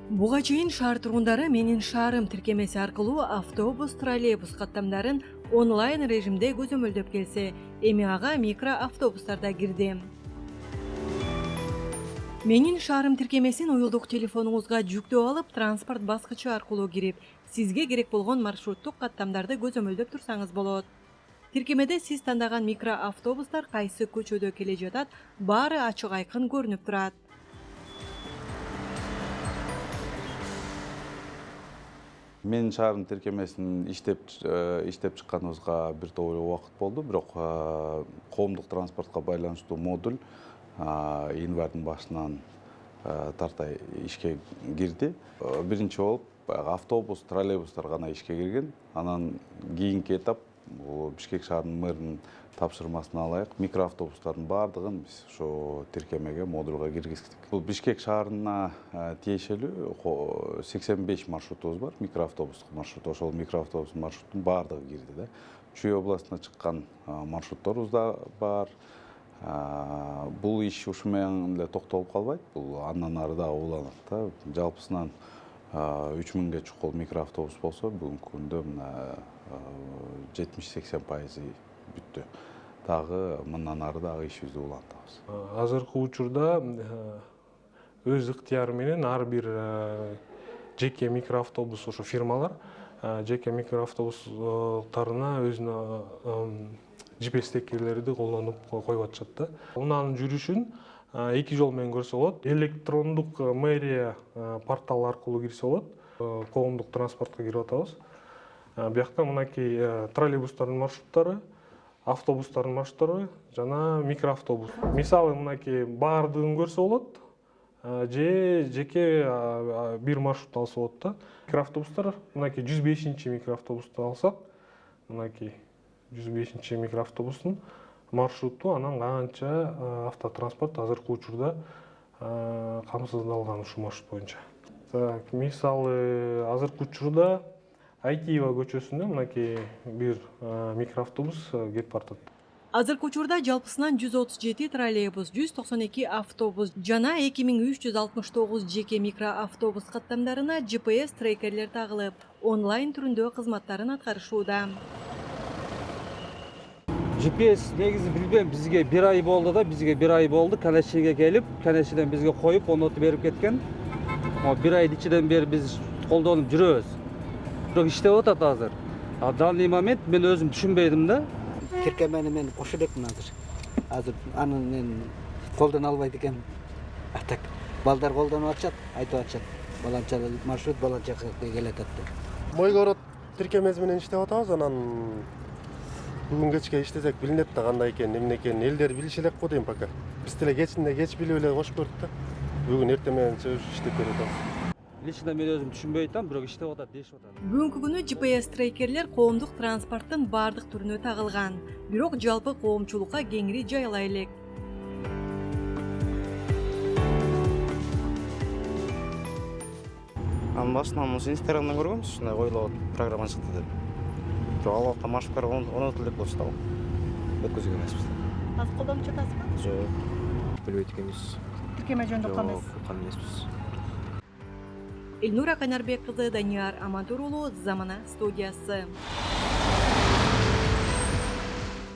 Буга чейин шаар тургундары Менин шаарым тиркемеси аркылуу автобус, троллейбус каттамдарын онлайн режимде көзөмөлдөп келсе, эми ага микроавтобустар да кирди. Менин шаарым тиркемесин уюлдук телефонуңузга жүктөп алып, транспорт баскычы аркылуу кирип, сизге керек болгон маршруттук каттамдарды көзөмөлдөп турсаңыз болот. Тиркемеде сиз тандаган микроавтобустар кайсы көчөдө келе жатат, баары ачык айкын көрүнүп турат. Менин шаарым тиркемесин иштеп чыкканыбызга бир топ убакыт болду, бирок коомдук транспортко байланыштуу модуль январдын башынан тарта ишке кирди. Биринчи болуп автобус, троллейбустар гана ишке кирген. Анан кийинки этап Бишкек шаарынын мэринин тапшырмасына ылайык микроавтобустардын баардыгын биз ошо тиркемеге, модульга киргиздик. Бул Бишкек шаарына тиешелүү 85 маршрутубуз бар, микроавтобустук маршрут. Ошол микроавтобус маршруттун баардыгы кирди да. Чүй областына чыккан маршрутторубуз да бар. Бул иш ушу менен эле токтолуп калбайт. Бул андан ары дагы уланат да. Жалпысынан 3000ге чукул микроавтобус болсо, бүгүнкү күндө 70-80% бүттү. Дагы мындан ары дагы ишибизди улантабыз. Азыркы учурда өз ыктыяры менен ар бир жеке микроавтобус ошо фирмалар жеке микроавтобустарына өзүнүн GPS текерлерди колдонуп коюп атышат да. Унанын жүрүшүн 2 жол менен көрсө болот. Электрондук мэрия портал аркылуу кирсе болот. Коомдук транспортко кирип атабыз. Биякта мынакей троллейбустардын маршруттары, автобустардын маршруттары жана микроавтобус. Мисалы мынакей баардыгын көрсө болот, же жеке бир маршрут алса болот да. Микроавтобустар мынакей 105-чи микроавтобусту алсак, мынакей 105-чи микроавтобустун маршруту анан канча автотранспорт азыркы учурда камсыздалган ушул маршрут боюнча. Так, мисалы азыркы учурда Айтиева көчөсүндө мынакей бир микроавтобус кетип баратат. Азыркы учурда жалпысынан 137 троллейбус, 192 автобус жана 2369 жеке микроавтобус каттамдарына GPS трекерлер тагылып, онлайн түрүндө кызматтарын аткарышууда. GPS негизи билбейм, бизге 1 ай болду да, Канешиге келип, Канешиден бизге коюп, оноту берип кеткен. 1 айдын ичинен бери биз колдонуп жүрөбүз. Бирок иштеп атат азыр. Данный момент мен өзүм түшүнбөйдүм да. Тиркемени мен кошо элекмин азыр. Азыр аны мен колдоно албайт экенмин. Так, балдар колдонуп атышат, айтып атышат. Баланча маршрут баланча келе атат деп. Мойгород тиркемеси менен иштеп атабыз, анан бүгүн кечке иштесек билинет да кандай экенин, эмне экенин элдер билиши элек го дейм пока. Биз деле кечинде кеч билип эле кошуп көрдүк да. Бүгүн эртең менен иштеп берип атабыз. Лично мен өзүм түшүнбөй атам, бирок иштеп атат дешип атат. Бүгүнкү күнү GPS трекерлер коомдук транспорттун бардык түрүнө тагылган, бирок жалпы коомчулукка кеңири жайыла элек. Анын башынан мушу Инстаграмдан көргөнбүз, ушундай коюлуп программа чыкты деп. Бирок ал убакта маршруттар онотулду деп болчу да. Өткөзгөн эмеспиз. Азыр колдонуп жатасызбы? Жок, билбейт экенбиз. Тиркеме жөнүндө кандай? Уккан эмеспиз. Элнура Канарбек кызы, Данияр Амантур уулу, Замана студиясы.